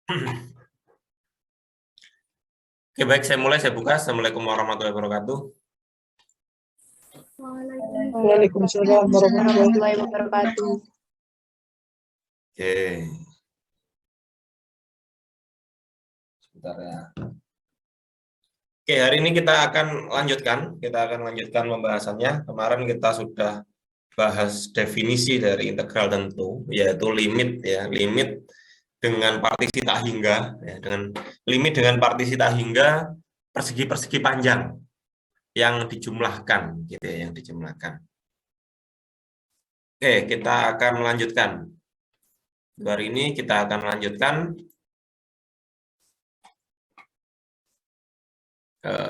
Oke, baik, saya mulai, saya buka. Assalamualaikum warahmatullahi wabarakatuh. Waalaikumsalam warahmatullahi wabarakatuh. Oke. Sebentar ya. Oke, hari ini kita akan lanjutkan pembahasannya. Kemarin kita sudah bahas definisi dari integral tentu, yaitu limit ya, limit dengan partisi tak hingga, ya, dengan limit dengan partisi tak hingga persegi-persegi panjang yang dijumlahkan, gitu ya, yang dijumlahkan. Oke, kita akan melanjutkan. Hari ini kita akan melanjutkan.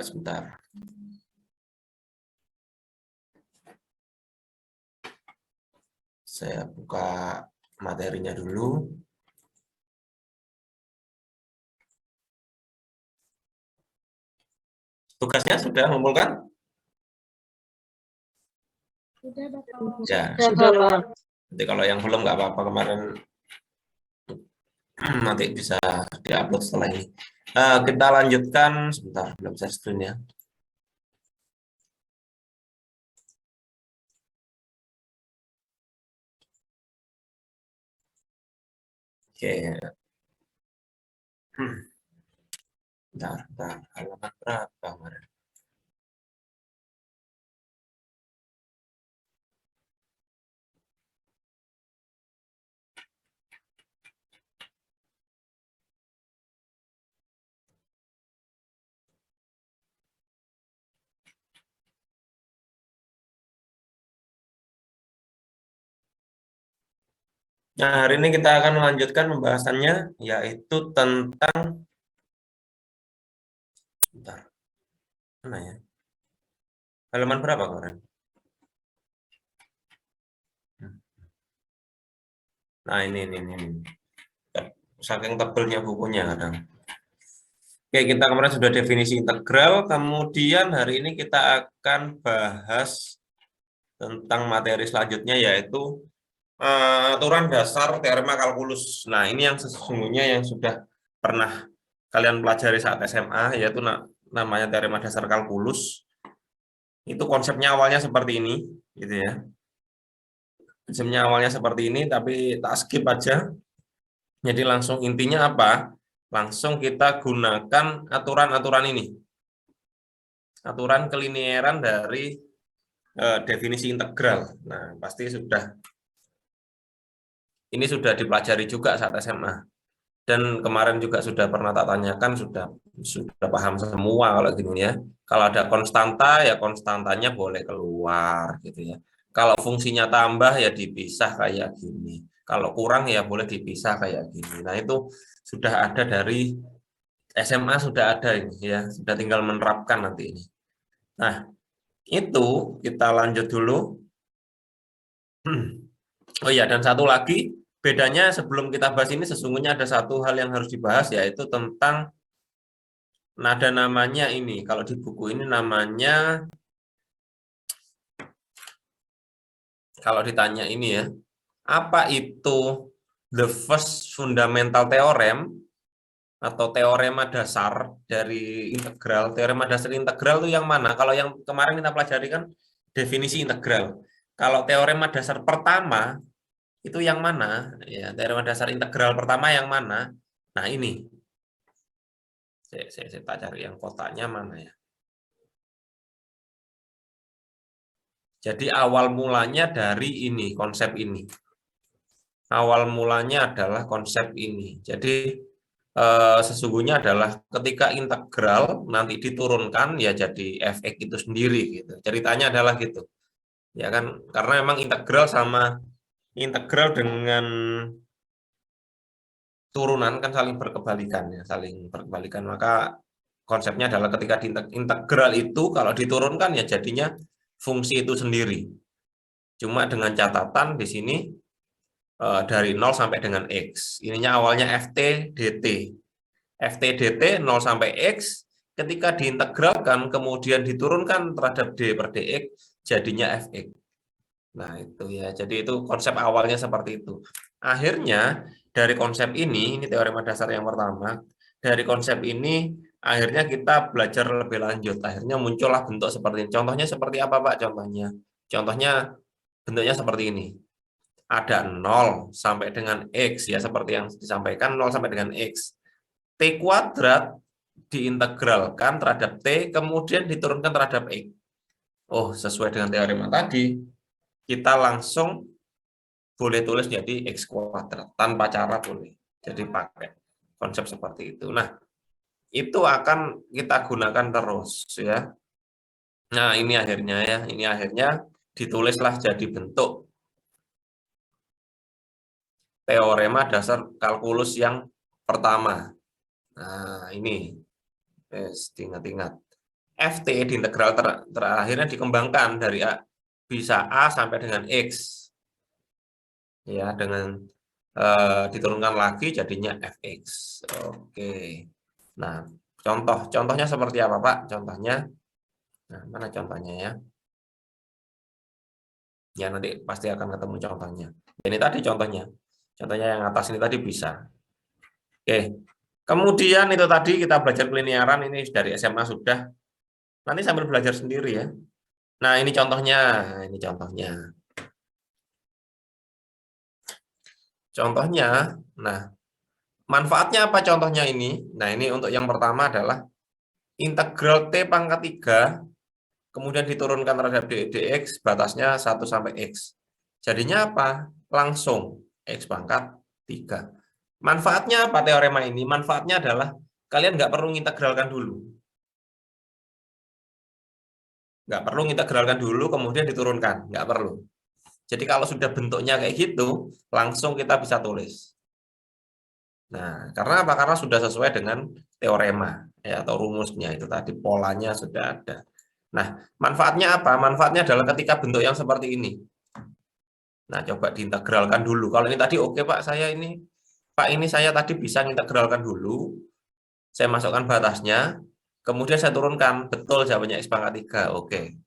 Sebentar. Saya buka materinya dulu. Tugasnya sudah mengumpulkan? Ya, Sudah. nanti kalau yang belum nggak apa-apa, kemarin nanti bisa diupload setelah ini. Kita lanjutkan, sebentar, belum share screen ya. Oke. Bentar, halaman berapa kemarin? Nah, hari ini kita akan melanjutkan pembahasannya, yaitu tentang, bentar, mana ya? Halaman berapa kemarin? Nah, ini. Saking tebelnya bukunya kadang. Oke, kita kemarin sudah definisi integral, kemudian hari ini kita akan bahas tentang materi selanjutnya, yaitu aturan dasar teorema kalkulus. Nah, ini yang sesungguhnya yang sudah pernah kalian pelajari saat SMA, yaitu namanya teorema dasar kalkulus. Itu konsepnya awalnya seperti ini, gitu ya. Konsepnya awalnya seperti ini, tapi tak skip aja. Jadi langsung intinya apa? Langsung kita gunakan aturan-aturan ini. Aturan kelinieran dari definisi integral. Nah, pasti ini sudah dipelajari juga saat SMA. Dan kemarin juga sudah pernah tak tanyakan, sudah paham semua kalau gini ya. Kalau ada konstanta, ya konstantanya boleh keluar gitu ya. Kalau fungsinya tambah, ya dipisah kayak gini. Kalau kurang, ya boleh dipisah kayak gini. Nah, itu sudah ada dari SMA, sudah ada ini ya. Sudah tinggal menerapkan nanti ini. Nah, itu kita lanjut dulu. Oh iya, dan satu lagi, bedanya sebelum kita bahas ini, sesungguhnya ada satu hal yang harus dibahas, yaitu tentang nada namanya ini. Kalau di buku ini namanya, kalau ditanya ini ya, apa itu the first fundamental theorem atau teorema dasar dari integral? Teorema dasar integral itu yang mana? Kalau yang kemarin kita pelajari kan definisi integral. Kalau teorema dasar pertama itu yang mana? Ya, teorema dasar integral pertama yang mana? Nah, ini. Saya tak cari yang kotaknya mana ya. Jadi awal mulanya dari ini, konsep ini. Awal mulanya adalah konsep ini. Jadi sesungguhnya adalah ketika integral nanti diturunkan ya jadi fx itu sendiri gitu. Ceritanya adalah gitu. Ya kan, karena memang integral sama integral dengan turunan kan saling berkebalikan ya, saling berkebalikan. Maka konsepnya adalah ketika integral itu kalau diturunkan ya jadinya fungsi itu sendiri. Cuma dengan catatan di sini dari 0 sampai dengan X. Ininya awalnya FT dt. FT dt 0 sampai X, ketika diintegralkan kemudian diturunkan terhadap D per dx jadinya Fx. Nah, itu ya. Jadi itu konsep awalnya seperti itu. Akhirnya dari konsep ini teorema dasar yang pertama, dari konsep ini akhirnya kita belajar lebih lanjut, akhirnya muncullah bentuk seperti ini. Contohnya seperti apa Pak? Contohnya bentuknya seperti ini. Ada 0 sampai dengan X, ya seperti yang disampaikan, 0 sampai dengan X. T kuadrat diintegralkan terhadap T, kemudian diturunkan terhadap X. Oh, sesuai dengan teorema tadi, kita langsung boleh tulis jadi X kuadrat, tanpa cara boleh. Jadi pakai konsep seperti itu. Nah, itu akan kita gunakan terus, ya. Nah, ini akhirnya ditulislah jadi bentuk teorema dasar kalkulus yang pertama. Nah, ini ingat-ingat. FT di integral terakhirnya dikembangkan dari A, bisa A sampai dengan X. Ya, dengan diturunkan lagi jadinya Fx. Oke. Nah, contohnya seperti apa, Pak? Contohnya, nah, mana contohnya ya? Ya, nanti pasti akan ketemu contohnya. Ini tadi contohnya. Contohnya yang atas ini tadi bisa. Oke. Kemudian itu tadi kita belajar keliniaran, ini dari SMA sudah. Nanti sambil belajar sendiri ya. Nah, ini contohnya. Contohnya, nah, manfaatnya apa contohnya ini? Nah, ini untuk yang pertama adalah integral T pangkat 3, kemudian diturunkan terhadap dx, batasnya 1 sampai X. Jadinya apa? Langsung X pangkat 3. Manfaatnya apa teorema ini? Manfaatnya adalah kalian nggak perlu integralkan dulu. Nggak perlu integralkan dulu, kemudian diturunkan. Nggak perlu. Jadi kalau sudah bentuknya kayak gitu, langsung kita bisa tulis. Nah, karena apa? Karena sudah sesuai dengan teorema ya, atau rumusnya itu tadi, polanya sudah ada. Nah, manfaatnya apa? Manfaatnya adalah ketika bentuk yang seperti ini. Nah, coba diintegralkan dulu. Kalau ini tadi oke Pak, ini saya tadi bisa integralkan dulu. Saya masukkan batasnya, kemudian saya turunkan. Betul jawabannya X pangkat 3. Oke.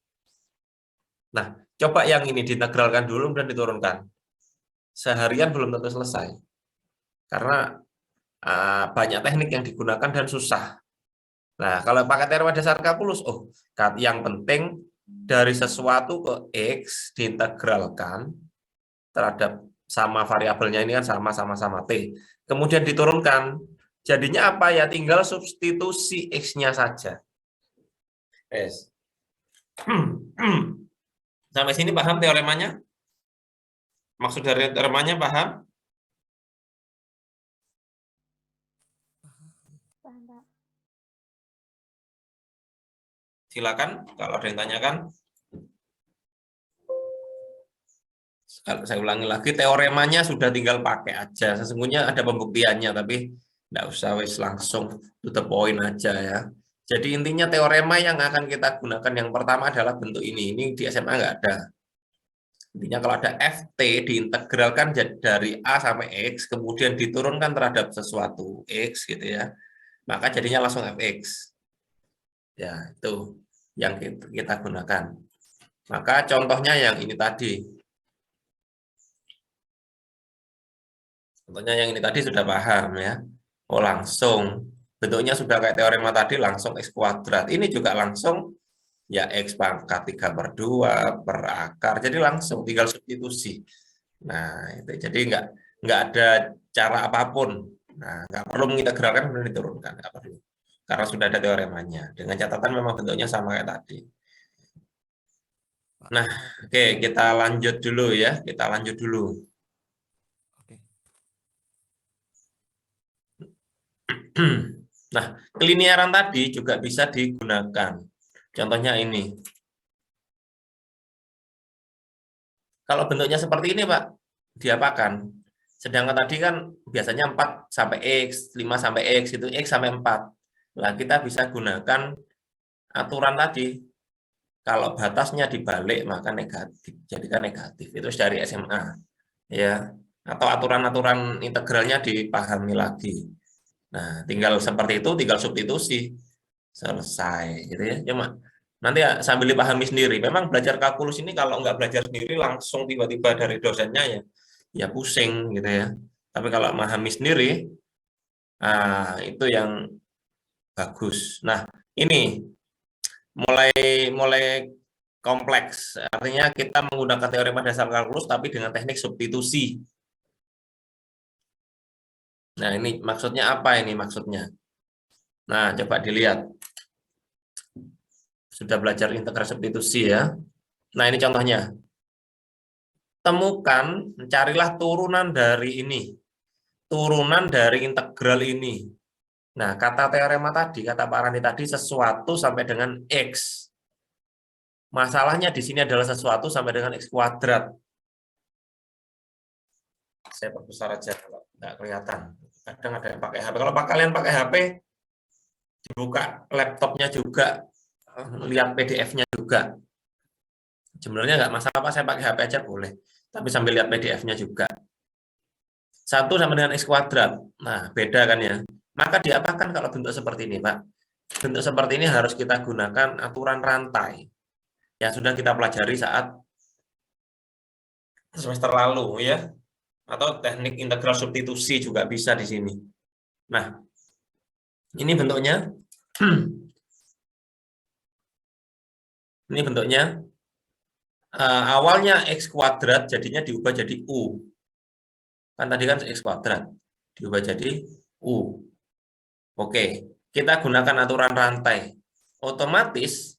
Nah, coba yang ini diintegralkan dulu dan diturunkan. Seharian belum tentu selesai. Karena banyak teknik yang digunakan dan susah. Nah, kalau pakai teorema dasar kalkulus, yang penting dari sesuatu ke X diintegralkan terhadap sama variabelnya ini kan sama T. Kemudian diturunkan. Jadinya apa ya? Tinggal substitusi X-nya saja. Yes. Sampai sini paham teoremanya? Maksud dari teoremanya paham? Silakan kalau ada yang tanyakan. Kalau saya ulangi lagi, teoremanya sudah tinggal pakai aja. Sesungguhnya ada pembuktiannya, tapi nggak usah wis langsung to the point aja ya. Jadi intinya teorema yang akan kita gunakan yang pertama adalah bentuk ini. Ini di SMA nggak ada. Intinya kalau ada FT diintegralkan dari A sampai X, kemudian diturunkan terhadap sesuatu X gitu ya, maka jadinya langsung Fx. Ya, itu yang kita gunakan. Maka contohnya yang ini tadi. Contohnya yang ini tadi sudah paham ya. Oh, langsung. Bentuknya sudah kayak teorema tadi, langsung X kuadrat. Ini juga langsung ya X pangkat 3/2 per akar. Jadi langsung tinggal substitusi. Nah, itu jadi nggak ada cara apapun. Nah, nggak perlu mengintegralkan kemudian diturunkan, nggak perlu. Karena sudah ada teoremanya. Dengan catatan memang bentuknya sama kayak tadi. Nah, oke, kita lanjut dulu ya. Kita lanjut dulu. Nah, keliniaran tadi juga bisa digunakan. Contohnya ini. Kalau bentuknya seperti ini, Pak, diapakan? Sedangkan tadi kan biasanya 4 sampai X, 5 sampai X, itu X sampai 4. Nah, kita bisa gunakan aturan tadi. Kalau batasnya dibalik, maka negatif. Jadikan negatif. Itu dari SMA. Ya. Atau aturan-aturan integralnya dipahami lagi. Nah, tinggal seperti itu, tinggal substitusi. Selesai. Gitu ya. Cuma nanti ya, sambil dipahami sendiri. Memang belajar kalkulus ini kalau nggak belajar sendiri langsung tiba-tiba dari dosennya ya pusing gitu ya. Tapi kalau memahami sendiri, itu yang bagus. Nah, ini mulai kompleks. Artinya kita menggunakan teorema dasar kalkulus tapi dengan teknik substitusi. Nah, ini maksudnya apa ini maksudnya? Nah, coba dilihat. Sudah belajar integral substitusi ya. Nah, ini contohnya. Temukan, carilah turunan dari ini. Turunan dari integral ini. Nah, kata teorema tadi, kata Pak Rani tadi, sesuatu sampai dengan X. Masalahnya di sini adalah sesuatu sampai dengan X kuadrat. Saya perbesar aja, kalau nggak kelihatan. Kadang ada yang pakai HP. Kalau kalian pakai HP, dibuka laptopnya juga, lihat PDF-nya juga. Sebenarnya nggak masalah Pak, saya pakai HP aja boleh. Tapi sambil lihat PDF-nya juga. 1 sama dengan X kuadrat. Nah, beda kan ya. Maka diapakan kalau bentuk seperti ini, Pak? Bentuk seperti ini harus kita gunakan aturan rantai. Yang sudah kita pelajari saat semester lalu ya. Atau teknik integral substitusi juga bisa di sini. Nah, ini bentuknya. Ini bentuknya. Awalnya X kuadrat jadinya diubah jadi U. Kan tadi kan X kuadrat. Diubah jadi U. Oke, kita gunakan aturan rantai. Otomatis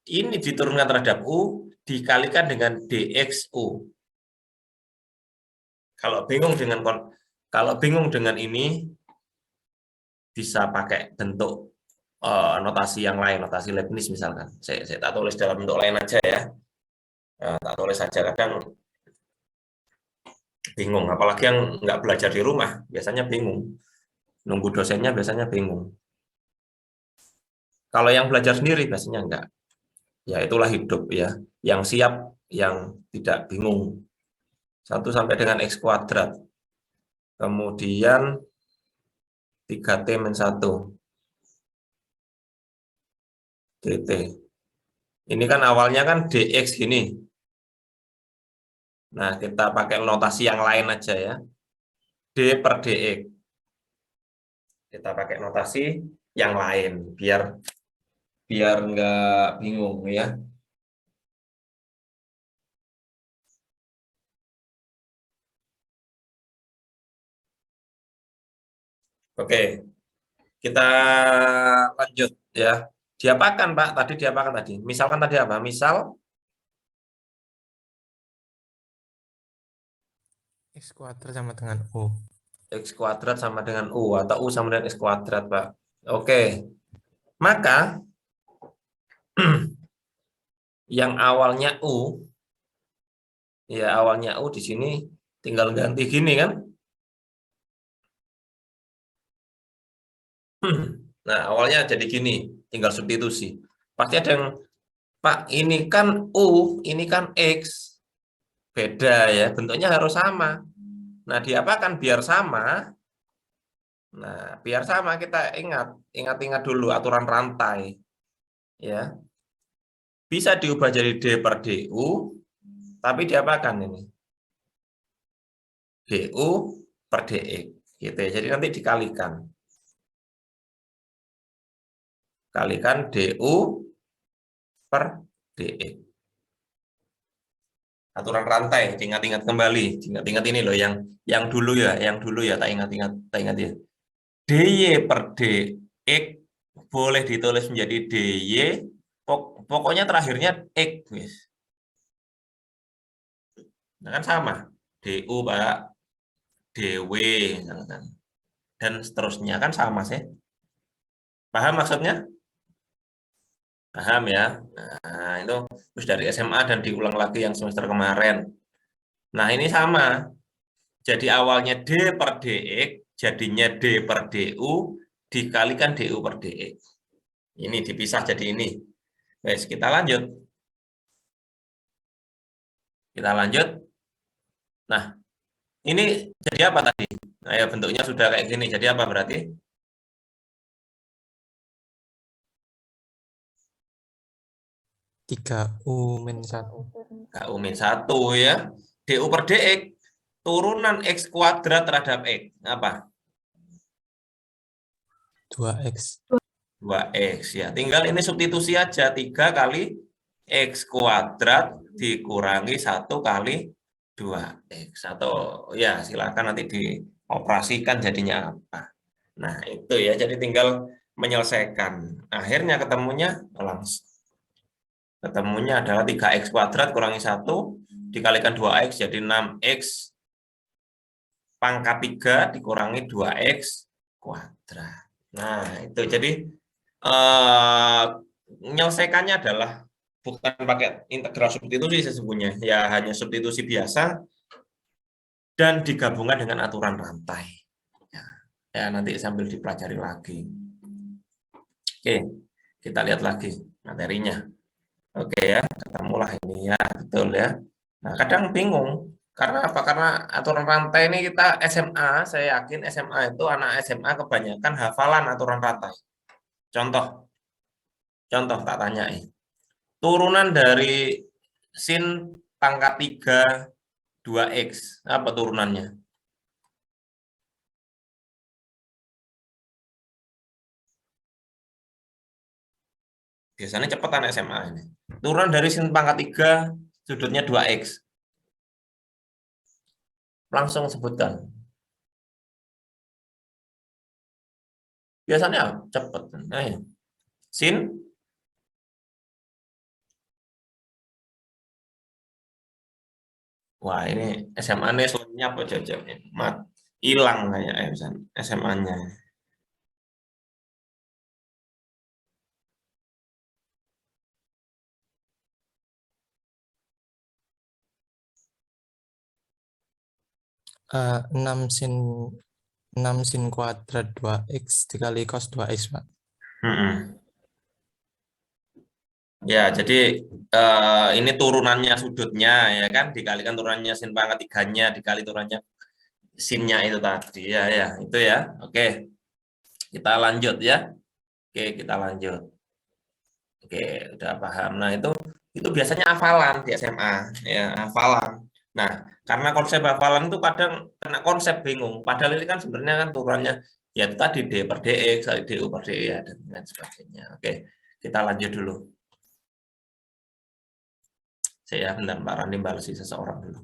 ini diturunkan terhadap U dikalikan dengan DXU. Kalau bingung dengan ini bisa pakai bentuk notasi yang lain, notasi Leibniz misalkan. Saya tak tulis dalam bentuk lain aja ya. Tak tulis saja, kadang bingung, apalagi yang nggak belajar di rumah, biasanya bingung. Nunggu dosennya biasanya bingung. Kalau yang belajar sendiri biasanya enggak. Ya itulah hidup ya, yang siap, yang tidak bingung. 1 sampai dengan X kuadrat. Kemudian 3T-1 dt. Ini kan awalnya kan dx gini. Nah, kita pakai notasi yang lain aja ya. D per dx. Kita pakai notasi yang lain biar nggak bingung ya. Oke, kita lanjut ya. Diapakan Pak? Tadi diapakan tadi? Misalkan tadi apa? Misal X kuadrat sama dengan U. X kuadrat sama dengan U atau U sama dengan X kuadrat Pak. Oke, maka yang awalnya U, ya awalnya U di sini tinggal ganti gini kan? Nah, awalnya jadi gini, tinggal substitusi. Pasti ada yang, Pak, ini kan U, ini kan X. Beda ya, bentuknya harus sama. Nah, diapakan biar sama? Nah, biar sama kita ingat dulu aturan rantai. Ya. Bisa diubah jadi D per DU, tapi diapakan ini? DU per DX. Gitu ya. Jadi nanti dikalikan. Kalikan DU per DX. Aturan rantai, diingat-ingat kembali. Ingat-ingat ini loh, yang dulu ya, tak ingat ya. DY per DX boleh ditulis menjadi DY, pokoknya terakhirnya X. Nah, kan sama. DU, Pak. DW, misalkan. Dan seterusnya, kan sama sih. Paham maksudnya? Paham ya? Nah, itu terus dari SMA dan diulang lagi yang semester kemarin. Nah, ini sama. Jadi awalnya D per DX, jadinya D per DU, dikalikan DU per DX. Ini dipisah jadi ini. Wes, kita lanjut. Kita lanjut. Nah, ini jadi apa tadi? Nah, ya bentuknya sudah kayak gini. Jadi apa berarti? 3U min 1. 3U min 1 ya. DU per DX. turunan X kuadrat terhadap X. Apa? 2X. 2X. Ya, tinggal ini substitusi aja. 3 kali X kuadrat dikurangi 1 kali 2X. Atau ya silakan nanti dioperasikan jadinya apa. Nah, itu ya. Jadi tinggal menyelesaikan. Akhirnya ketemunya adalah 3X kuadrat kurangi 1 dikalikan 2X jadi 6X pangkat 3 dikurangi 2X kuadrat. Nah, itu jadi menyelesaikannya adalah bukan pakai integral substitusi sesungguhnya, ya hanya substitusi biasa dan digabungkan dengan aturan rantai. Ya, nanti sambil dipelajari lagi. Oke, kita lihat lagi materinya. Oke ya, ketemulah ini ya, betul ya. Nah, kadang bingung. Karena apa? Karena aturan rantai ini kita SMA, saya yakin SMA itu anak SMA kebanyakan hafalan aturan rantai. Contoh tak tanyain. Turunan dari sin pangkat 3 2X, apa turunannya? Biasanya cepetan SMA ini. Turunan dari sin pangkat 3 sudutnya 2X. Langsung sebutkan. Biasanya cepet. Nah, ya. Sin wah, ini SMA nih lenyap aja mat hilang kayak SMA-nya. Eh, 6 sin 6 sin kuadrat 2X dikali cos 2X, Pak. Ya, jadi ini turunannya sudutnya ya kan dikalikan turunannya sin pangkat 3-nya dikali turunannya sinnya itu tadi ya ya itu ya. Oke. Kita lanjut ya. Oke, kita lanjut. Oke, udah paham. Nah, itu biasanya hafalan di SMA ya, hafalan. Nah, karena konsep hafalan itu kadang kena konsep bingung. Padahal ini kan sebenarnya kan turunannya ya itu tadi D per DX, DU per DE ya, dan lain sebagainya. Oke, kita lanjut dulu. Saya bentar Pak Randi balesi seseorang dulu.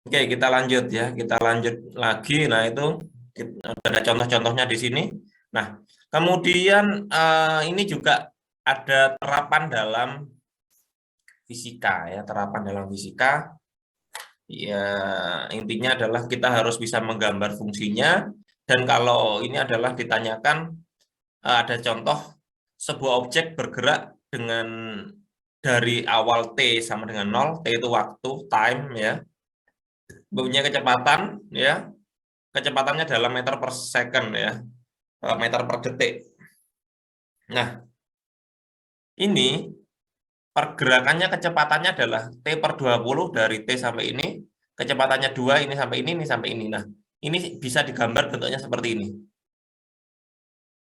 Oke, kita lanjut ya. Kita lanjut lagi. Nah, itu ada contoh-contohnya di sini. Nah, kemudian ini juga ada terapan dalam fisika ya, terapan dalam fisika. Ya, intinya adalah kita harus bisa menggambar fungsinya. Dan kalau ini adalah ditanyakan ada contoh sebuah objek bergerak dengan dari awal T sama dengan 0, T itu waktu, time ya. Punya kecepatan ya. Kecepatannya dalam meter per second ya, meter per detik. Nah, ini pergerakannya kecepatannya adalah T per 20 dari T sampai ini, kecepatannya 2, ini sampai ini sampai ini. Nah, ini bisa digambar bentuknya seperti ini.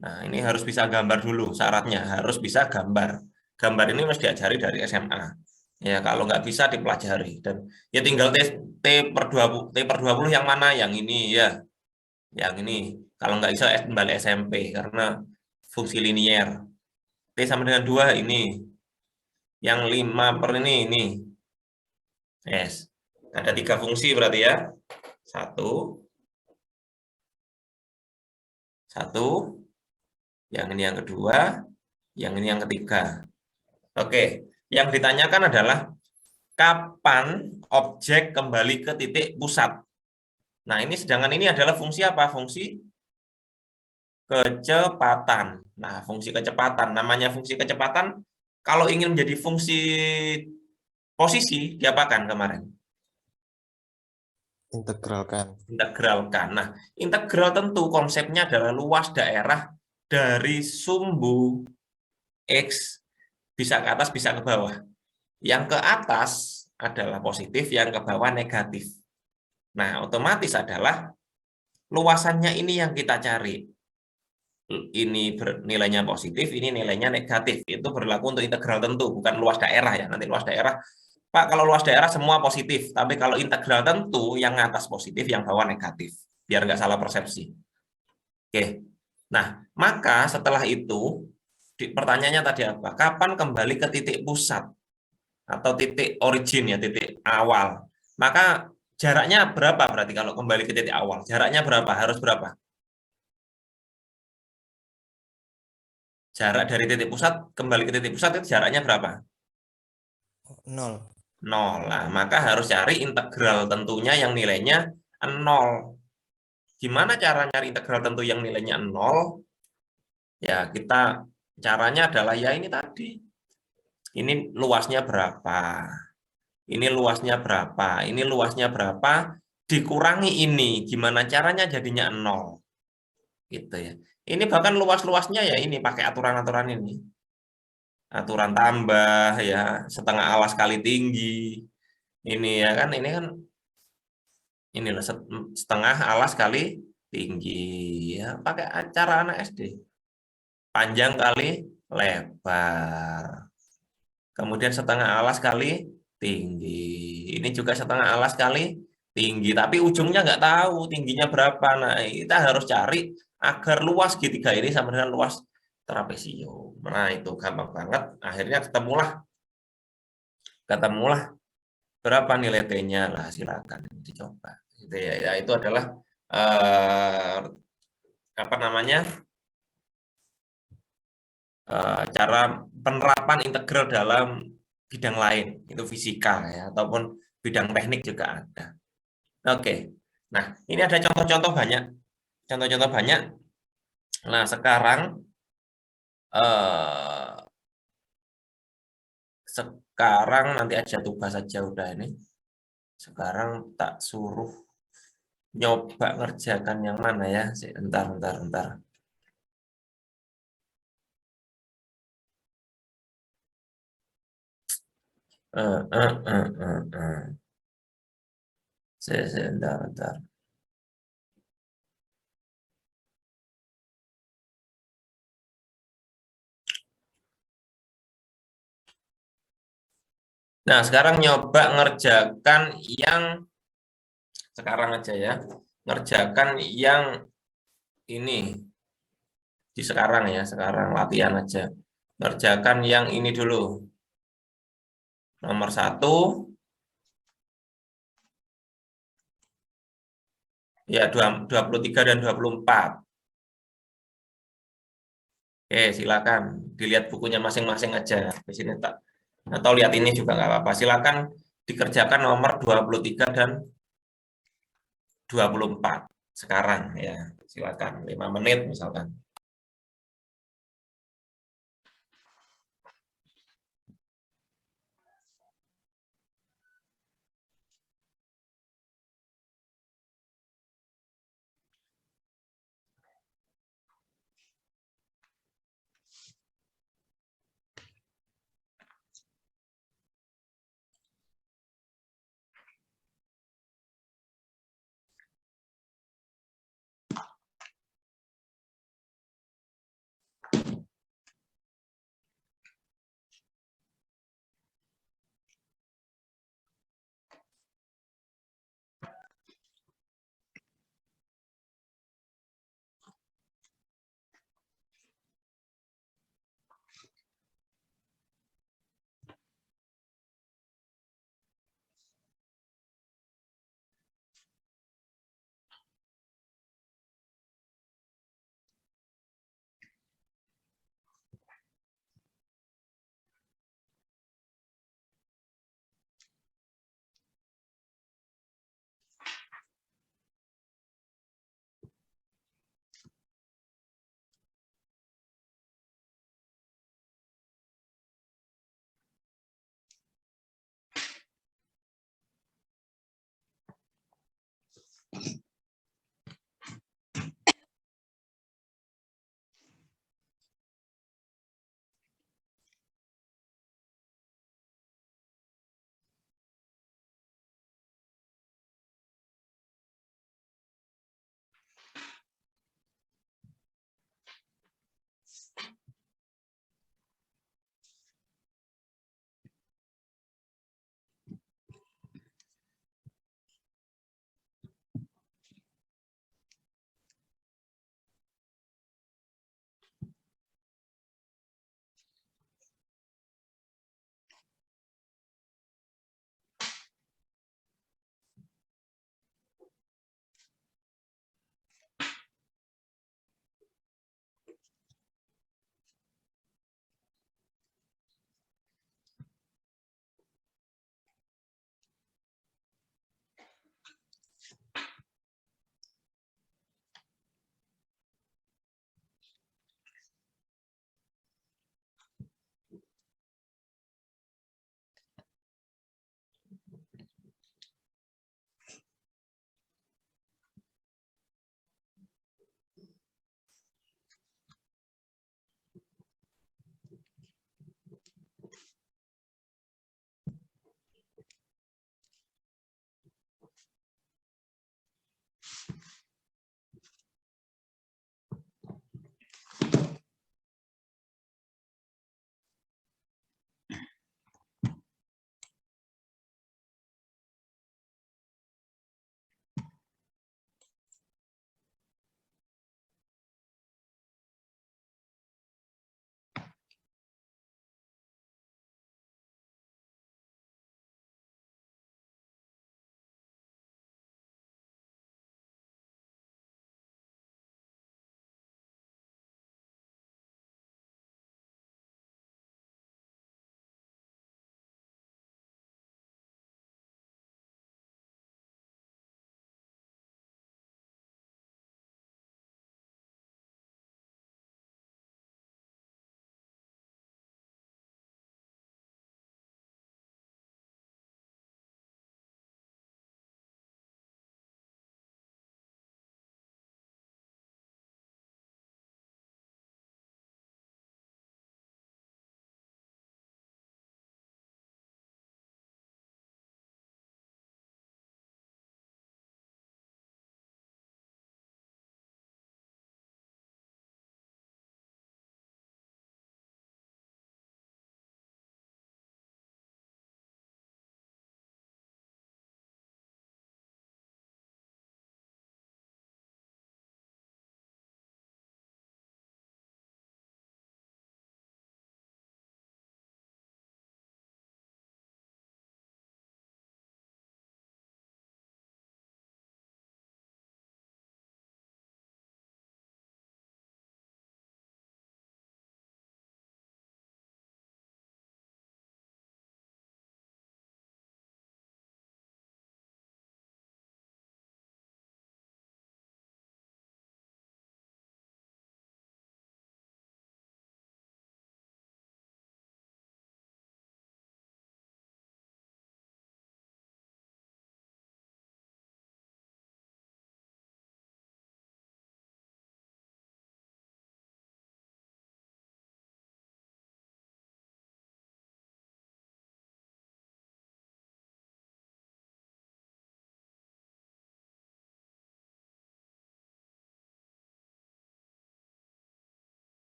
Nah, ini harus bisa gambar dulu, syaratnya harus bisa gambar. Gambar ini harus diajari dari SMA. Ya, kalau nggak bisa dipelajari. Dan ya tinggal T per 20 yang mana? Yang ini ya. Yang ini. Kalau nggak bisa kembali SMP karena fungsi linier. T sama dengan 2 ini. Yang 5 per ini. Yes. Ada 3 fungsi berarti ya. 1. Yang ini yang kedua. Yang ini yang ketiga. Oke. Yang ditanyakan adalah kapan objek kembali ke titik pusat. Nah, ini sedangkan ini adalah fungsi apa? Fungsi kecepatan. Nah, fungsi kecepatan. Namanya fungsi kecepatan, kalau ingin menjadi fungsi posisi, diapakan kemarin? Integralkan. Integralkan. Nah, integral tentu konsepnya adalah luas daerah dari sumbu X bisa ke atas, bisa ke bawah. Yang ke atas adalah positif, yang ke bawah negatif. Nah, otomatis adalah luasannya ini yang kita cari. Ini nilainya positif, ini nilainya negatif. Itu berlaku untuk integral tentu, bukan luas daerah ya. Nanti luas daerah, Pak, kalau luas daerah semua positif. Tapi kalau integral tentu, yang atas positif, yang bawah negatif. Biar nggak salah persepsi. Oke. Nah, maka setelah itu, pertanyaannya tadi apa? Kapan kembali ke titik pusat? Atau titik origin ya, titik awal. Maka jaraknya berapa berarti kalau kembali ke titik awal? Jaraknya berapa? Harus berapa? Jarak dari titik pusat kembali ke titik pusat itu jaraknya berapa? 0. 0. Nah, maka harus cari integral tentunya yang nilainya 0. Gimana cara nyari integral tentu yang nilainya 0? Ya, caranya adalah ya ini tadi. Ini luasnya berapa? Ini luasnya berapa? Ini luasnya berapa? Dikurangi ini. Gimana caranya jadinya 0? Gitu ya. Ini bahkan luas-luasnya ya ini pakai aturan-aturan ini. Aturan tambah ya, setengah alas kali tinggi. Ini ya kan, ini kan inilah setengah alas kali tinggi ya, pakai cara anak SD. Panjang kali lebar. Kemudian setengah alas kali tinggi. Ini juga setengah alas kali tinggi, tapi ujungnya nggak tahu tingginya berapa. Nah, kita harus cari agar luas segitiga ini sama dengan luas trapesium. Nah, itu gampang banget. Akhirnya ketemulah berapa nilai T-nya. Lah, silakan dicoba. Itu ya, itu adalah apa namanya? Cara penerapan integral dalam bidang lain, itu fisika ya, ataupun bidang teknik juga ada. Oke. Nah, ini ada contoh-contoh banyak. Contoh-contoh banyak. Nah, sekarang nanti aja tugas saja udah ini. Sekarang tak suruh nyoba ngerjakan yang mana ya. Bentar. Bentar. Nah, sekarang nyoba ngerjakan yang sekarang aja ya. Ngerjakan yang ini. Di sekarang ya, sekarang latihan aja. Ngerjakan yang ini dulu. Nomor 1. Ya, 23 dan 24. Oke, silakan dilihat bukunya masing-masing aja. Di sini tak atau lihat ini juga nggak apa-apa. Silakan dikerjakan nomor 23 dan 24 sekarang ya. Silakan 5 menit misalkan.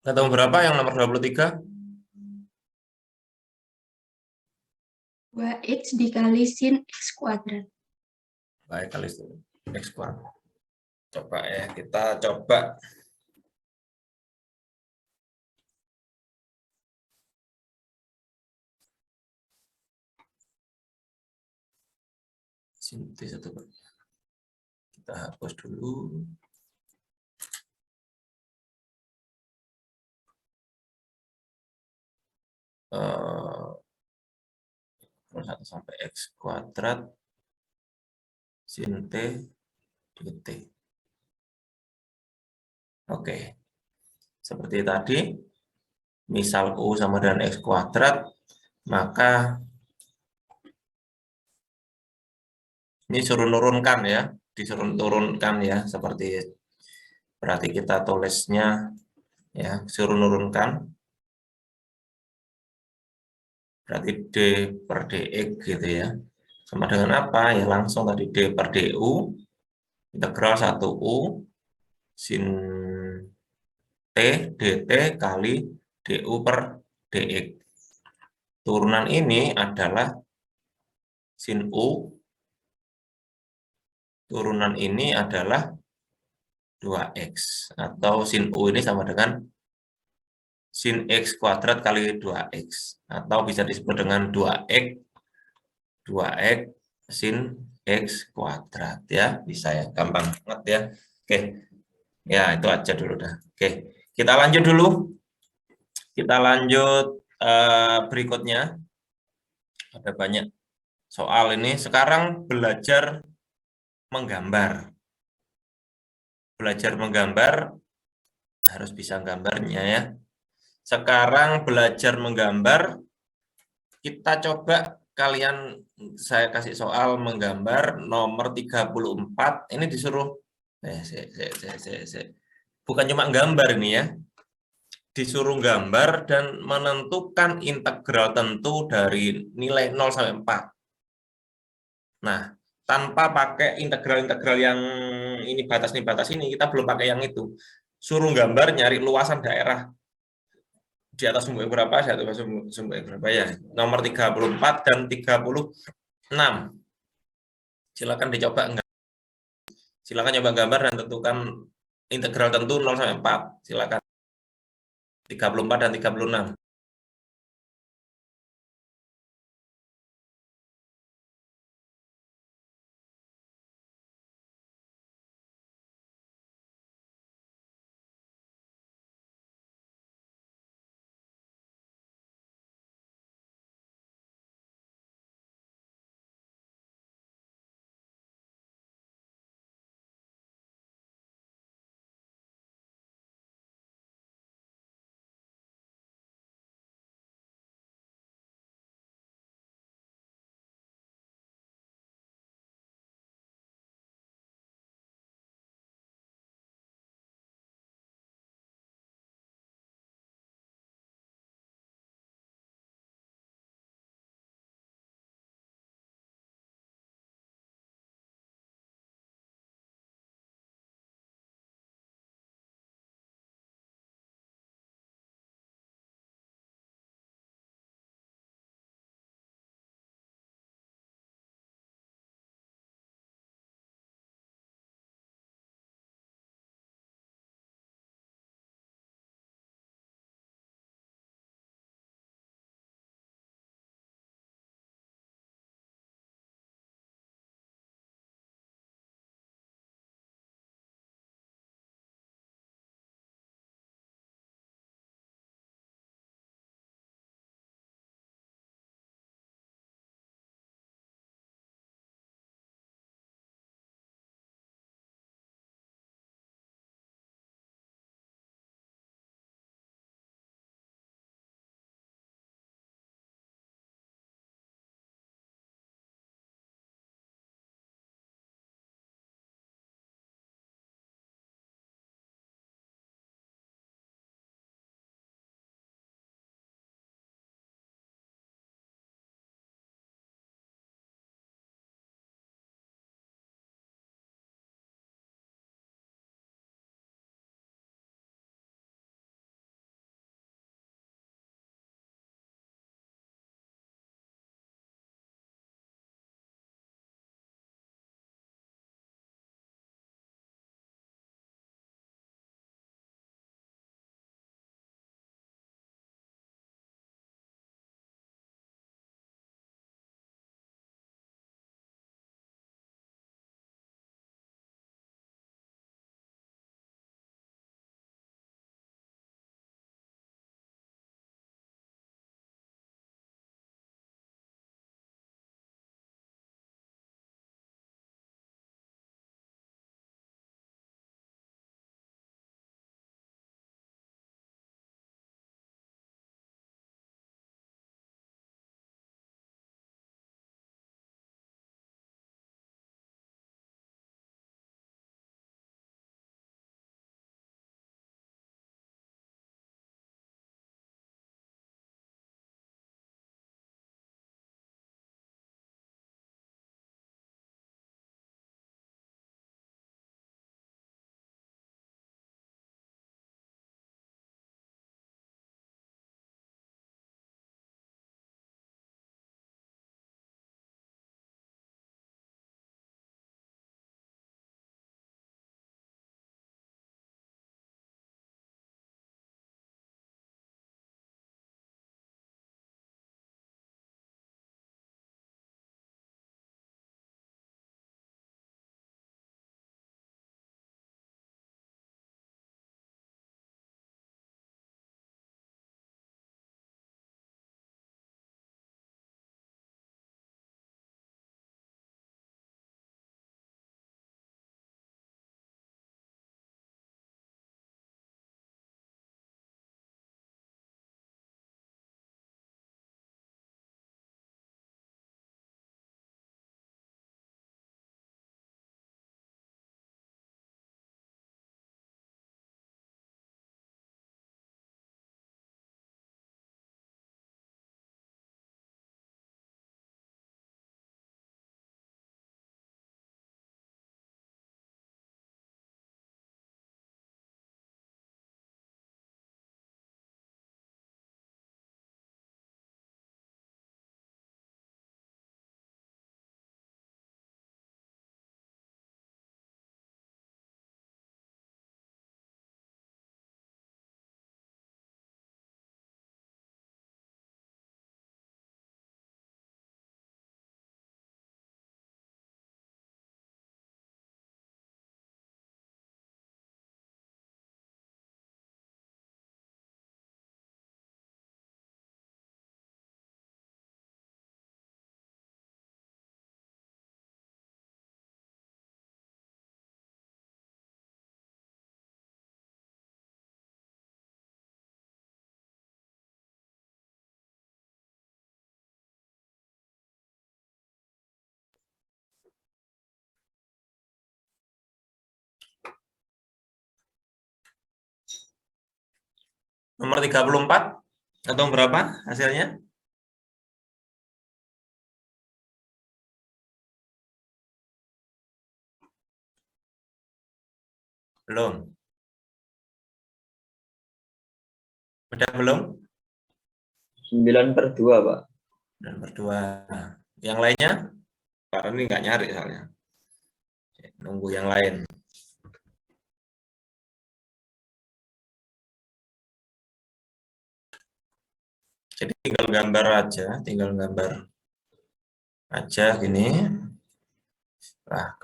Ketemu berapa yang nomor 23? 2x dikali sin x kuadrat. Baik, kali itu X kuadrat. Coba ya, kita coba. Sin T1. Kita hapus dulu. Eh, 1 sampai X kuadrat sin T dt. Oke, seperti tadi, misal U sama dengan X kuadrat, maka ini suruh nurunkan ya, disuruh turunkan ya, seperti berarti kita tulisnya ya, suruh nurunkan, berarti D per dx gitu ya, sama dengan apa ya, langsung tadi D per du, integral 1U sin T dt kali du per dx. Turunan ini adalah sin U, turunan ini adalah 2x, atau sin U ini sama dengan sin x kuadrat kali 2x, atau bisa disebut dengan 2x sin x kuadrat ya, bisa ya, gampang banget ya. Oke, ya itu aja dulu dah. Oke, kita lanjut dulu. Kita lanjut berikutnya. Ada banyak soal ini. Sekarang belajar menggambar. Belajar menggambar harus bisa gambarnya ya. Sekarang belajar menggambar, kita coba kalian, saya kasih soal menggambar nomor 34. Ini disuruh bukan cuma gambar ini ya. Disuruh gambar dan menentukan integral tentu dari nilai 0 sampai 4. Nah, tanpa pakai integral-integral yang ini batas ini, kita belum pakai yang itu. Suruh gambar nyari luasan daerah di atas sumbu berapa, di atas sumbu berapa ya. Nomor 34 dan 36. Silakan dicoba enggak. Silakan coba gambar dan tentukan integral tentu 0 sampai 4. Silakan. 34 dan 36. Nomor 34 atau berapa hasilnya? Belum. Udah belum? 9/2, Pak. 9/2. Yang lainnya? Karena ini nggak nyari soalnya. Nunggu yang lain. Jadi tinggal gambar aja gini. Nah,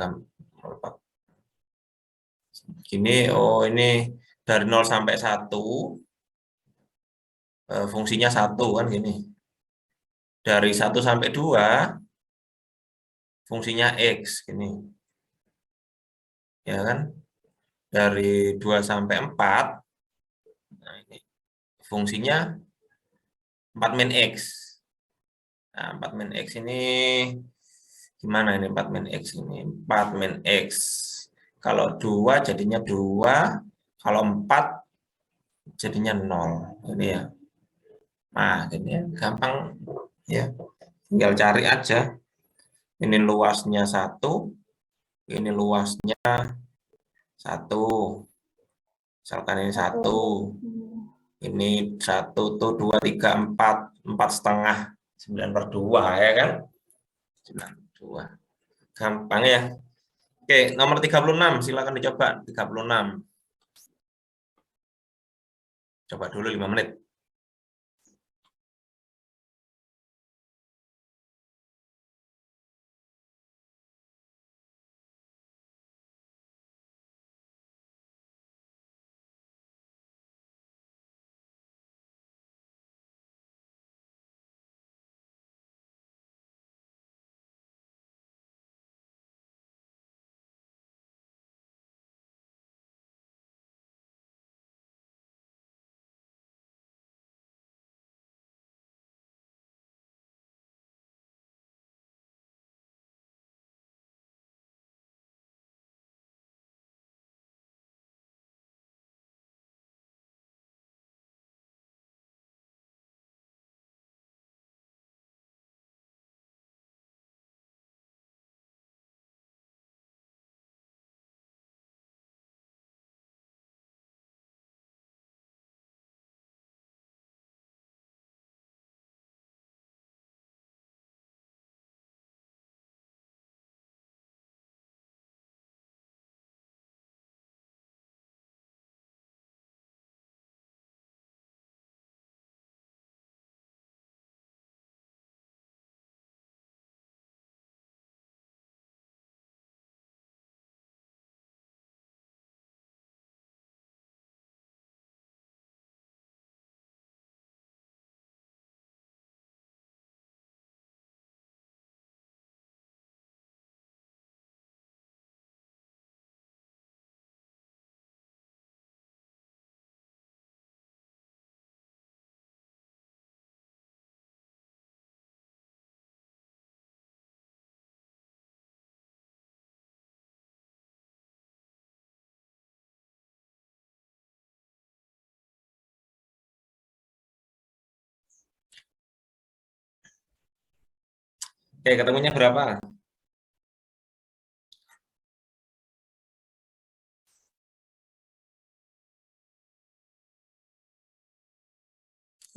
gini, oh ini dari 0 sampai 1, fungsinya 1 kan gini. Dari 1 sampai 2, fungsinya X gini. Ya kan? Dari 2 sampai 4, nah ini fungsinya 4 min X. Nah, 4 min X ini gimana ini 4 min X ini? 4 min X. Kalau 2 jadinya 2, kalau 4 jadinya 0. Ini ya. Nah, ini ya, gampang ya. Tinggal cari aja. Ini luasnya 1, ini luasnya 1. Misalkan ini 1. Ini 1 tuh 2, 3, 4 setengah. 9/2 ya kan? 9/2. Gampang ya. Oke, nomor 36 silakan dicoba 36. Coba dulu 5 menit. Oke, ketemunya berapa?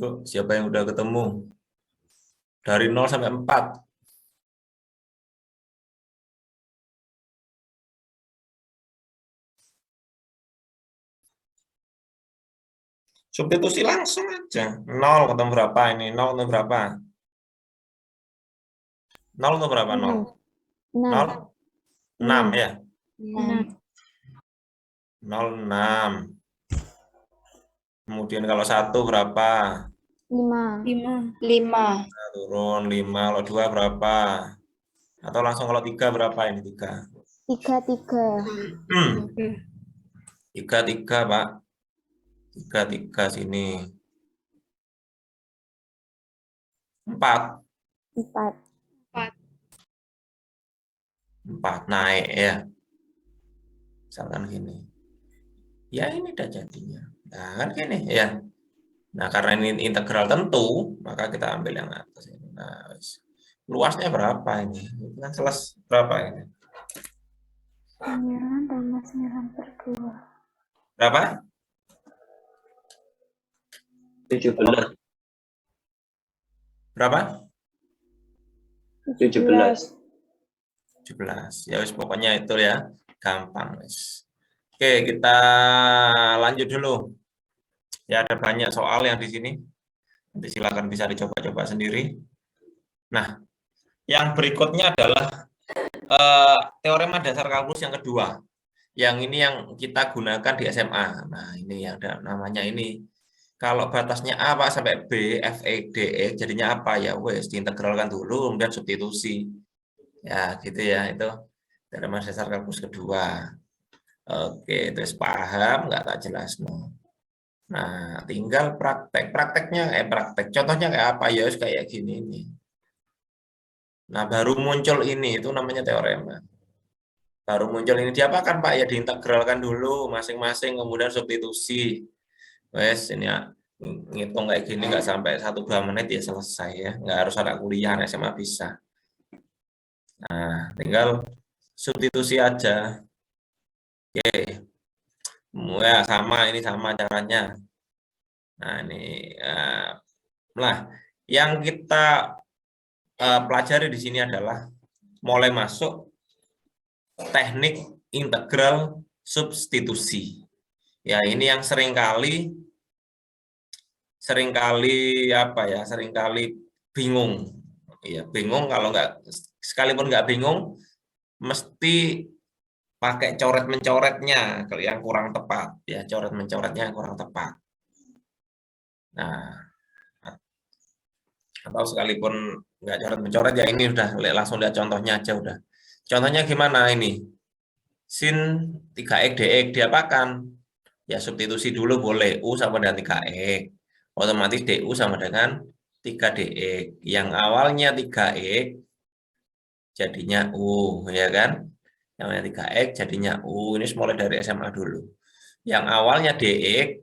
Yuk, siapa yang udah ketemu? Dari 0 sampai 4. Substitusi langsung aja. 0 ketemu berapa ini? 0 ketemu berapa? 0 ketemu berapa? 0. 0. 6 ya? 0, 6. Kemudian kalau 1 berapa? 5. Nah, turun 5. Kalau 2 berapa? Atau langsung kalau 3 berapa ini? 3. 3, Pak. 3 sini. 4. 4 naik ya. Misalkan gini. Ya ini udah jadinya. Nah kan gini ya. Nah, karena ini integral tentu, maka kita ambil yang atas ini. Nah, luasnya berapa ini? Itu kan berapa ini? 9/9/2. Berapa? 17. Berapa? 17. 17. Ya wis, pokoknya itu ya. Gampang, wis. Oke, kita lanjut dulu. Ya, ada banyak soal yang di sini. Nanti silakan bisa dicoba-coba sendiri. Nah, yang berikutnya adalah teorema dasar kalkulus yang kedua. Yang ini yang kita gunakan di SMA. Nah, ini yang ada namanya ini. Kalau batasnya A Pak, sampai B, F, E, D, E, jadinya apa? Ya wes, diintegralkan dulu, kemudian substitusi. Ya, gitu ya. Itu teorema dasar kalkulus kedua. Oke, terus paham nggak tak jelas? Nah, tinggal praktek. Contohnya kayak apa? Ya, kayak gini nih. Nah, baru muncul ini, itu namanya teorema. Baru muncul ini diapakan Pak? Ya diintegralkan dulu masing-masing, kemudian substitusi. Wes, ini ya, ngitung kayak gini nggak sampai 1-2 menit ya selesai ya. Nggak harus ada kuliah, SMA bisa. Nah, tinggal substitusi aja. Oke. Ya, ini sama caranya. Nah, ini yang kita pelajari di sini adalah mulai masuk teknik integral substitusi. Ya, ini yang seringkali bingung. Ya, bingung kalau nggak, sekalipun nggak bingung, mesti pakai coret-mencoretnya kalau yang kurang tepat. Ya, coret-mencoretnya yang kurang tepat. Nah, atau sekalipun nggak coret-mencoret, ya ini udah langsung lihat contohnya aja udah. Contohnya gimana ini? Sin 3x dx diapakan? Ya substitusi dulu boleh, U sama dengan 3x. Otomatis du sama dengan 3dx. Yang awalnya 3x jadinya U, ya kan? Yang awalnya 3x jadinya U. Ini mulai dari SMA dulu. Yang awalnya dx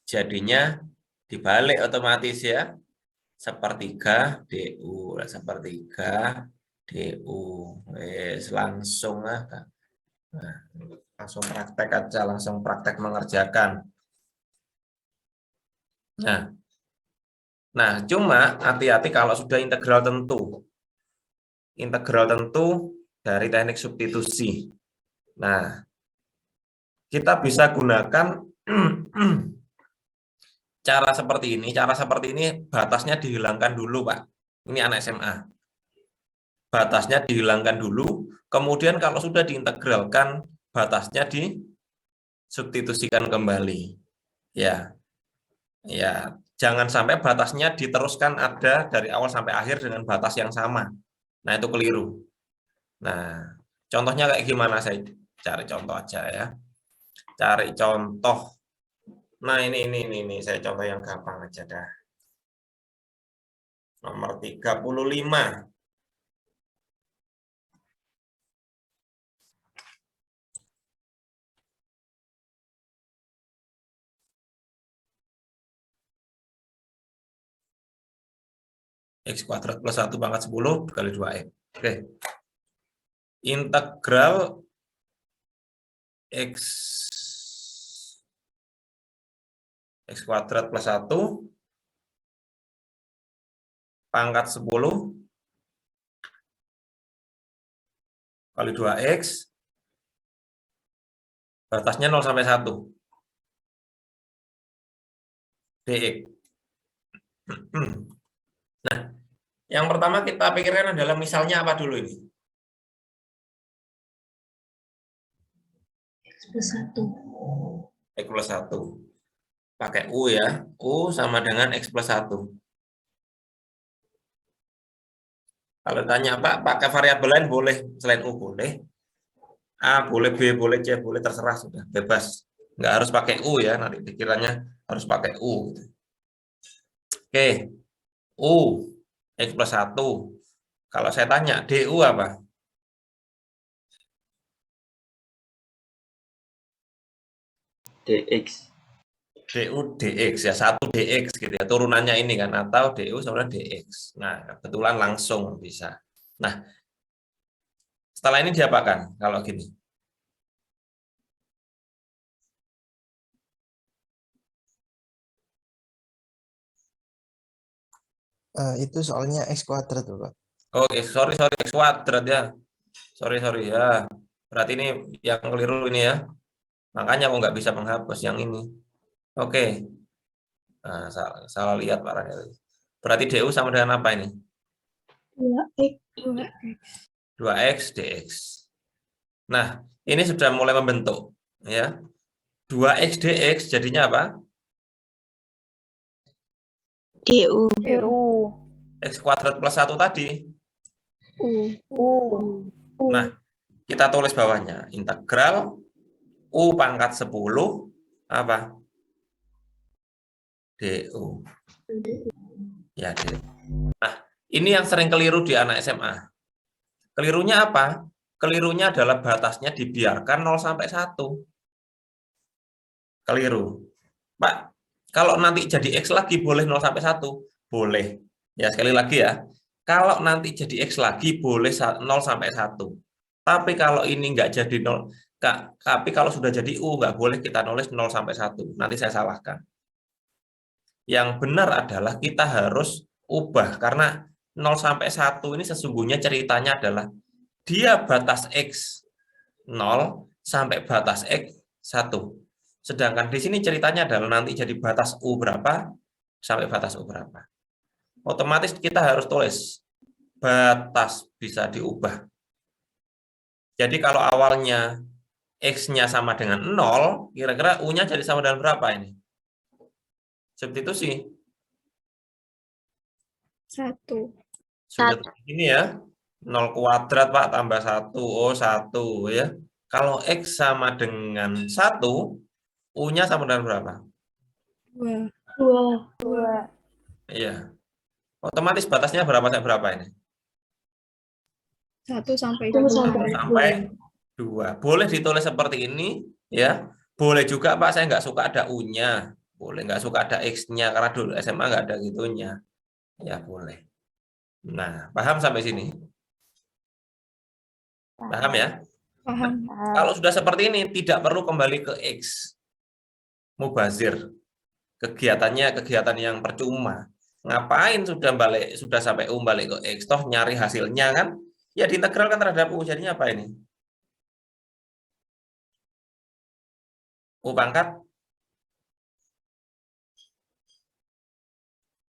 jadinya dibalik otomatis ya. Sepertiga du, sepertiga du. Wes langsung lah. Nah, langsung praktek aja, langsung praktek mengerjakan. Nah, cuma hati-hati kalau sudah integral tentu. Integral tentu dari teknik substitusi. Nah, kita bisa gunakan cara seperti ini. Cara seperti ini batasnya dihilangkan dulu, Pak. Ini anak SMA. Batasnya dihilangkan dulu, kemudian kalau sudah diintegralkan, batasnya disubstitusikan kembali. Ya. Ya, jangan sampai batasnya diteruskan ada dari awal sampai akhir dengan batas yang sama. Nah, itu keliru. Nah, contohnya kayak gimana? Saya cari contoh aja ya. Cari contoh. Nah, ini saya contoh yang gampang aja dah. Nomor 35. X kuadrat plus 1 pangkat 10 kali 2x. Oke. Integral X kuadrat plus 1 pangkat 10 kali 2x, batasnya 0 sampai 1 dx. Nah, yang pertama kita pikirkan adalah misalnya apa dulu ini? X plus 1. X plus 1. Pakai U ya. U sama dengan X plus 1. Kalau tanya Pak, pakai variabel lain boleh, selain U boleh. A boleh, B boleh, C boleh, terserah sudah, bebas. Nggak harus pakai U ya, nanti pikirannya harus pakai U. Oke, U, X plus 1. Kalau saya tanya, DU apa? dx. DU DX ya, 1 DX gitu ya, turunannya ini kan, atau DU sama DX. Nah, kebetulan langsung bisa. Nah, setelah ini diapakan kalau gini? Itu soalnya X kuadrat tuh, Pak. Oke, sorry X kuadrat ya. Sorry ya. Berarti ini yang keliru ini ya. Makanya aku nggak bisa menghapus yang ini. Oke. Nah, salah lihat Pak Rangga. Berarti DU sama dengan apa ini? 2x 2x. 2X DX. Nah, ini sudah mulai membentuk ya. 2X DX jadinya apa? DU. X kuadrat plus 1 tadi. U. Nah, kita tulis bawahnya. Integral U pangkat 10 apa? DU. Ya, DU. Nah, ini yang sering keliru di anak SMA. Kelirunya apa? Kelirunya adalah batasnya dibiarkan 0 sampai 1. Keliru. Pak, kalau nanti jadi X lagi boleh 0 sampai 1? Boleh. Ya, sekali lagi ya. Kalau nanti jadi X lagi boleh 0 sampai 1. Tapi kalau ini nggak jadi 0, tapi kalau sudah jadi U nggak boleh kita nulis 0 sampai 1. Nanti saya salahkan. Yang benar adalah kita harus ubah karena 0 sampai 1 ini sesungguhnya ceritanya adalah dia batas X 0 sampai batas X 1. Sedangkan di sini ceritanya adalah nanti jadi batas U berapa sampai batas U berapa. Otomatis kita harus tulis batas bisa diubah. Jadi kalau awalnya X-nya sama dengan 0, kira-kira U-nya jadi sama dengan berapa ini? Substitusi. 1. Sudah ini ya. 0 kuadrat Pak tambah 1. Oh, 1 ya. Kalau X sama dengan 1, U-nya sama dengan berapa? 2. Iya. Otomatis batasnya berapa sampai berapa ini? 1 sampai 2. Boleh ditulis seperti ini ya. Boleh juga Pak, saya nggak suka ada U-nya. Boleh nggak suka ada X-nya karena dulu SMA nggak ada gitunya. Ya boleh. Nah, paham sampai sini? Paham ya? Paham. Kalau sudah seperti ini tidak perlu kembali ke X. Mubazir. Kegiatannya kegiatan yang percuma. Ngapain sudah sampai U balik ke X, toh nyari hasilnya kan? Ya diintegralkan terhadap U, jadinya apa ini? U pangkat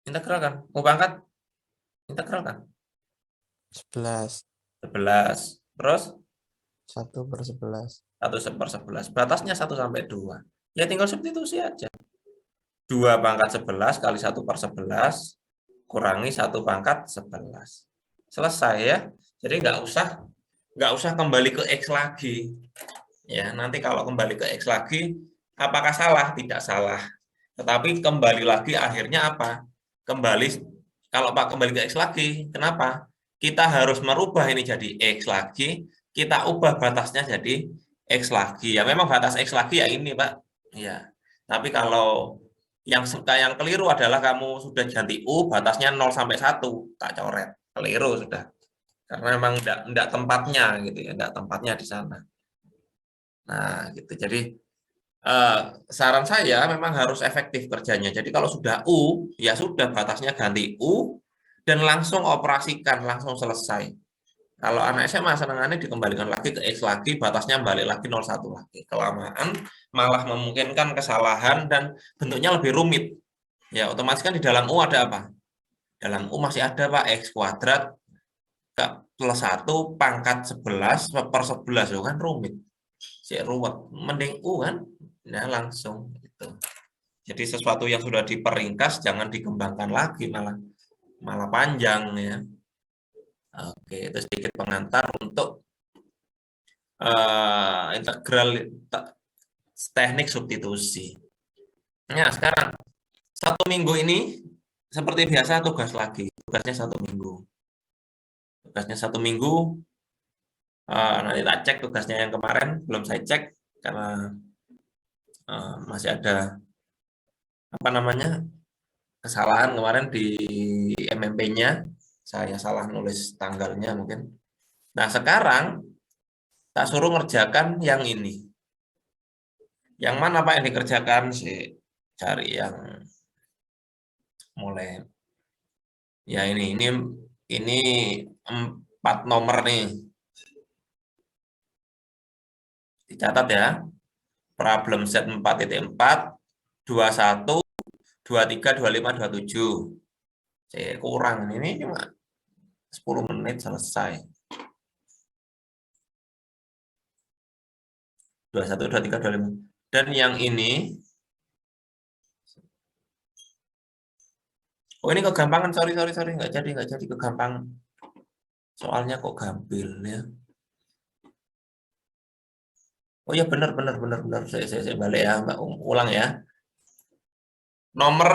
integralkan. U pangkat integralkan. 11. 11. Terus 1/11. 1/11. Batasnya 1 sampai 2. Ya tinggal substitusi aja. 2 pangkat 11 kali 1/11 kurangi 1 pangkat 11. Selesai ya. Jadi nggak usah kembali ke X lagi. Ya, nanti kalau kembali ke X lagi, apakah salah? Tidak salah. Tetapi kembali lagi akhirnya apa? Kalau Pak kembali ke X lagi, kenapa? Kita harus merubah ini jadi X lagi, kita ubah batasnya jadi X lagi. Ya memang batas X lagi ya ini, Pak. Ya. Tapi kalau yang keliru adalah kamu sudah ganti U, batasnya 0 sampai 1, tak coret. Keliru sudah. Karena memang enggak tempatnya gitu ya, enggak tempatnya di sana. Nah, gitu. Jadi saran saya memang harus efektif kerjanya. Jadi kalau sudah U, ya sudah batasnya ganti U dan langsung operasikan, langsung selesai. Kalau anak SMA senangannya dikembalikan lagi ke X lagi, batasnya balik lagi 01 lagi. Kelamaan malah memungkinkan kesalahan dan bentuknya lebih rumit. Ya, otomatis kan di dalam U ada apa? Dalam U masih ada Pak X kuadrat plus 1 pangkat 11/11, kan rumit. Ruwet, mending U kan, nah langsung gitu. Jadi sesuatu yang sudah diperingkas jangan dikembangkan lagi, malah panjang ya. Oke, itu sedikit pengantar untuk integral teknik substitusi. Nah, sekarang 1 minggu ini seperti biasa tugas lagi, tugasnya 1 minggu. Tugasnya 1 minggu. Nanti tak cek tugasnya yang kemarin belum saya cek karena masih ada apa namanya, kesalahan kemarin di MMP-nya, saya salah nulis tanggalnya mungkin. Nah, sekarang tak suruh ngerjakan yang ini. Yang mana Pak yang dikerjakan sih? Cari yang mulai. Ya ini 4 nomor nih. Dicatat ya. Problem set 4.4, 21, 23, 25, 27. Saya kurang ini cuma 10 menit selesai. 21, 23, 25. Dan yang ini, oh ini kegampangan, sorry, nggak jadi kegampangan. Soalnya kok gampil ya. Oh ya benar. Saya balik ya, Mbak, ulang ya. Nomor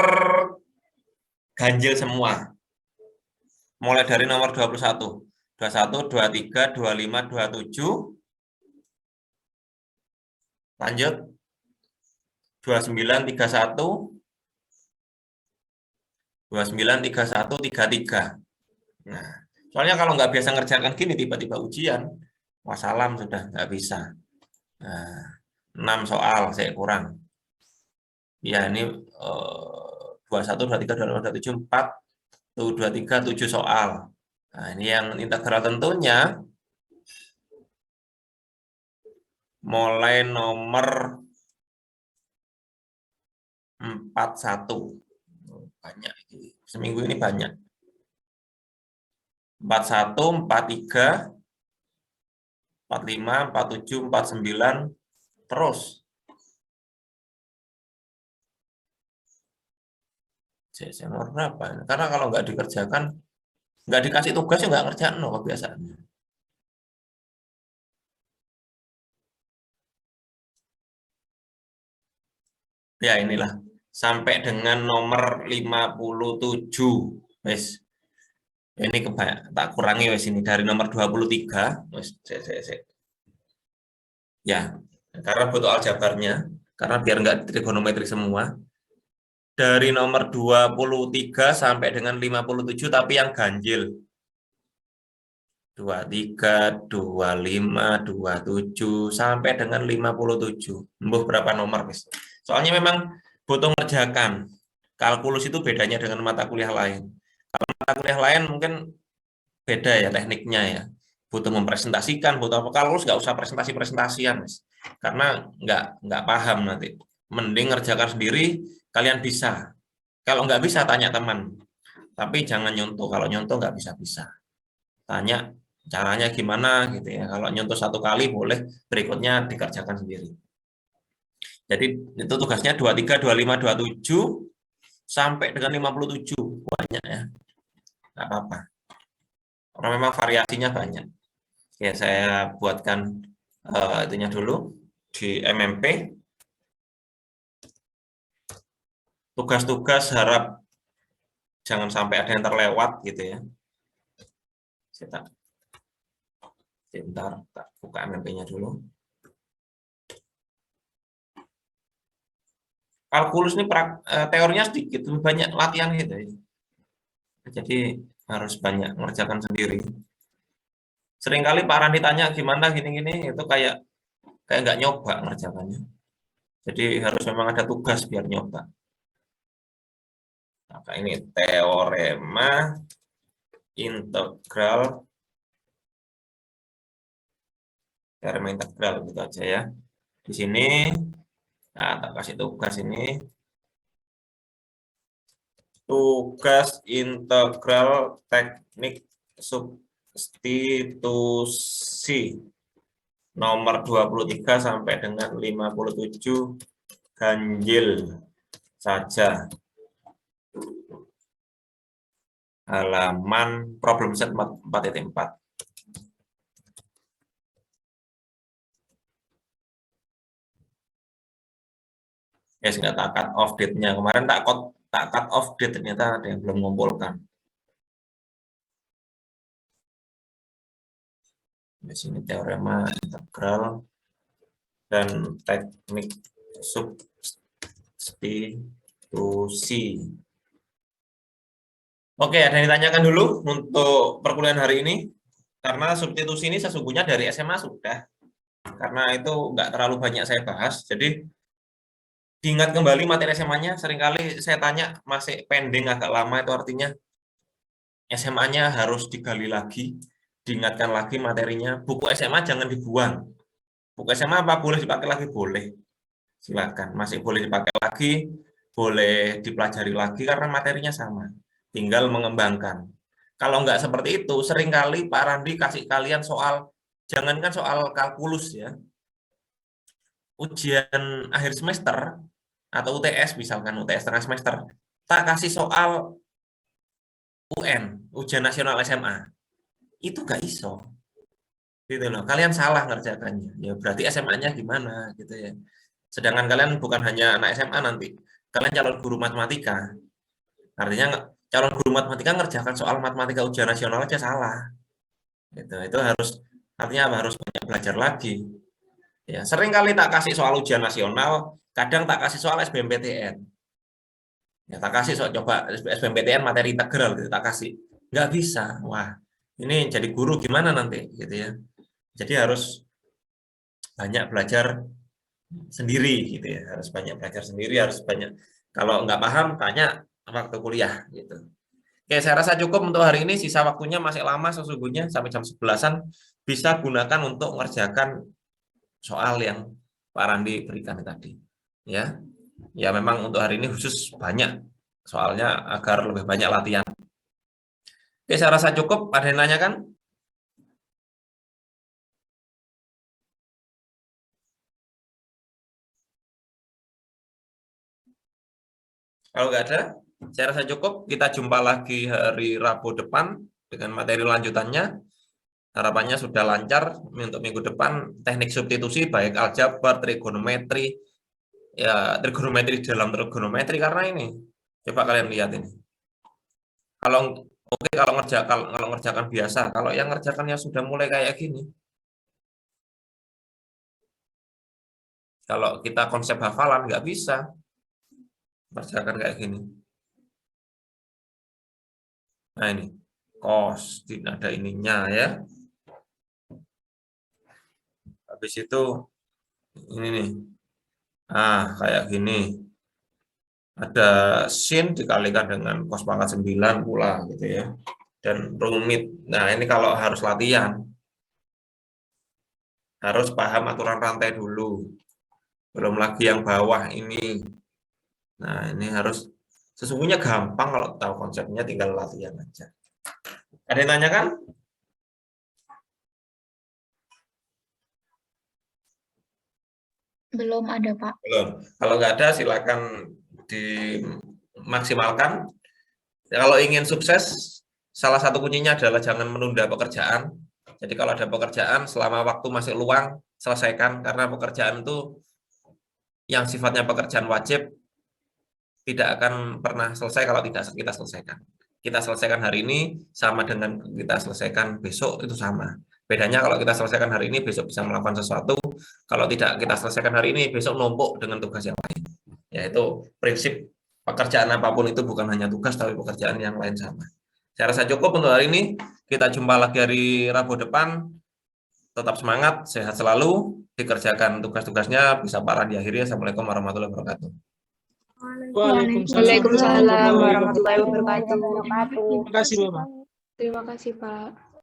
ganjil semua. Mulai dari nomor 21, 23, 25, 27. Lanjut. 29, 31. 29, 31, 33. Nah, soalnya kalau nggak biasa ngerjakan gini, tiba-tiba ujian, wassalam sudah nggak bisa. Nah, 6 soal saya kurang. Ya, ini 21, 23, 25, 27, 4, 23, 7 soal. Nah, ini yang integral tentunya mulai nomor 41. Banyak. Seminggu ini banyak. 41, 43, 45, 47, 49, terus. Saya nomor berapa? Karena kalau nggak dikerjakan, nggak dikasih tugas ya nggak ngerjain loh kebiasaannya. Ya inilah. Sampai dengan nomor 57. Wes. Ini tak kurangi wes ini dari nomor 23. Wes, ya, karena butuh aljabarnya, karena biar nggak trigonometri semua. Dari nomor 23 sampai dengan 57 tapi yang ganjil. 23, 25, 27 sampai dengan 57. Mbah berapa nomor, Mas? Soalnya memang butuh ngerjakan. Kalkulus itu bedanya dengan mata kuliah lain. Kalau mata kuliah lain mungkin beda ya tekniknya ya. Butuh mempresentasikan, butuh apa. Kalkulus nggak usah presentasi-presentasian, Mas. Karena nggak paham nanti. Mending ngerjakan sendiri, kalian bisa. Kalau nggak bisa, tanya teman. Tapi jangan nyontoh. Kalau nyontoh nggak bisa-bisa. Tanya caranya gimana gitu ya. Kalau nyontoh 1 kali boleh, berikutnya dikerjakan sendiri. Jadi itu tugasnya 23, 25, 27 sampai dengan 57. Banyak ya. Nggak apa-apa. Karena memang variasinya banyak. Oke, saya buatkan itunya dulu di MMP. Tugas-tugas harap jangan sampai ada yang terlewat gitu ya. Sebentar, tak buka MMP-nya dulu. Kalkulus ini teorinya sedikit, lebih banyak latihan gitu ya. Jadi harus banyak mengerjakan sendiri. Seringkali Pak Randi tanya gimana gini-gini, itu kayak nggak nyoba ngerjakannya. Jadi harus memang ada tugas biar nyoba. Maka ini teorema integral gitu aja ya. Di sini nah, tak kasih tugas ini. Tugas integral teknik substitusi nomor 23 sampai dengan 57 ganjil saja. Halaman problem set 4.4. Ya, nggak tak cut off date-nya. Kemarin tak cut off date, ternyata ada yang belum mengumpulkan. Di sini teorema integral dan teknik substitusi substitusi. Oke, ada yang ditanyakan dulu untuk perkuliahan hari ini? Karena substitusi ini sesungguhnya dari SMA sudah. Karena itu nggak terlalu banyak saya bahas. Jadi, diingat kembali materi SMA-nya. Seringkali saya tanya masih pending agak lama, itu artinya SMA-nya harus digali lagi, diingatkan lagi materinya. Buku SMA jangan dibuang. Buku SMA apa boleh dipakai lagi? Boleh. Silakan, masih boleh dipakai lagi, boleh dipelajari lagi karena materinya sama. Tinggal mengembangkan. Kalau nggak seperti itu, seringkali Pak Randi kasih kalian soal, jangankan soal kalkulus ya, ujian akhir semester, atau UTS misalkan, UTS tengah semester, tak kasih soal UN, ujian nasional SMA, itu nggak iso. Gitu loh, kalian salah ngerjakannya. Ya berarti SMA-nya gimana gitu ya. Sedangkan kalian bukan hanya anak SMA nanti, kalian calon guru matematika. Artinya calon guru matematika ngerjakan soal matematika ujian nasional aja salah. Itu harus, artinya apa? Harus banyak belajar lagi. Ya, sering kali tak kasih soal ujian nasional, kadang tak kasih soal SBMPTN. Ya, tak kasih soal coba SBMPTN materi integral gitu, tak kasih. Nggak bisa. Wah, ini jadi guru gimana nanti gitu ya. Jadi harus banyak belajar sendiri gitu ya, harus banyak belajar sendiri, harus banyak, kalau nggak paham tanya waktu kuliah gitu. Oke, saya rasa cukup untuk hari ini, sisa waktunya masih lama sesungguhnya sampai jam 11-an, bisa gunakan untuk mengerjakan soal yang Pak Randi berikan tadi ya. Ya memang untuk hari ini khusus banyak soalnya agar lebih banyak latihan. Oke, saya rasa cukup. Ada yang nanyakan? Kalau nggak ada, saya rasa cukup. Kita jumpa lagi hari Rabu depan dengan materi lanjutannya. Harapannya sudah lancar untuk minggu depan. Teknik substitusi baik aljabar, trigonometri, ya trigonometri dalam trigonometri karena ini. Coba kalian lihat ini. Kalau oke, kalau ngerjakan biasa, kalau yang ngerjakannya sudah mulai kayak gini. Kalau kita konsep hafalan nggak bisa ngerjakan kayak gini. Nah ini cos, ada ininya ya. Habis itu ini nih. Ah, kayak gini. Ada sin dikalikan dengan cos pangkat 9 pula gitu ya. Dan rumit. Nah, ini kalau harus latihan. Harus paham aturan rantai dulu. Belum lagi yang bawah ini. Nah, ini harus, sesungguhnya gampang kalau tahu konsepnya, tinggal latihan aja. Ada yang tanyakan? Belum ada, Pak. Belum. Kalau nggak ada, silakan dimaksimalkan. Kalau ingin sukses, salah satu kuncinya adalah jangan menunda pekerjaan. Jadi kalau ada pekerjaan, selama waktu masih luang, selesaikan. Karena pekerjaan itu yang sifatnya pekerjaan wajib, tidak akan pernah selesai kalau tidak kita selesaikan. Kita selesaikan hari ini sama dengan kita selesaikan besok, itu sama. Bedanya kalau kita selesaikan hari ini, besok bisa melakukan sesuatu. Kalau tidak kita selesaikan hari ini, besok numpuk dengan tugas yang lain. Yaitu prinsip pekerjaan apapun itu bukan hanya tugas, tapi pekerjaan yang lain sama. Saya rasa cukup untuk hari ini. Kita jumpa lagi hari Rabu depan. Tetap semangat, sehat selalu, dikerjakan tugas-tugasnya. Bisa Pak Randi akhiri. Assalamualaikum warahmatullahi wabarakatuh. Waalaikumsalam warahmatullahi wabarakatuh. Terima kasih, Bapak. Terima kasih, Pak.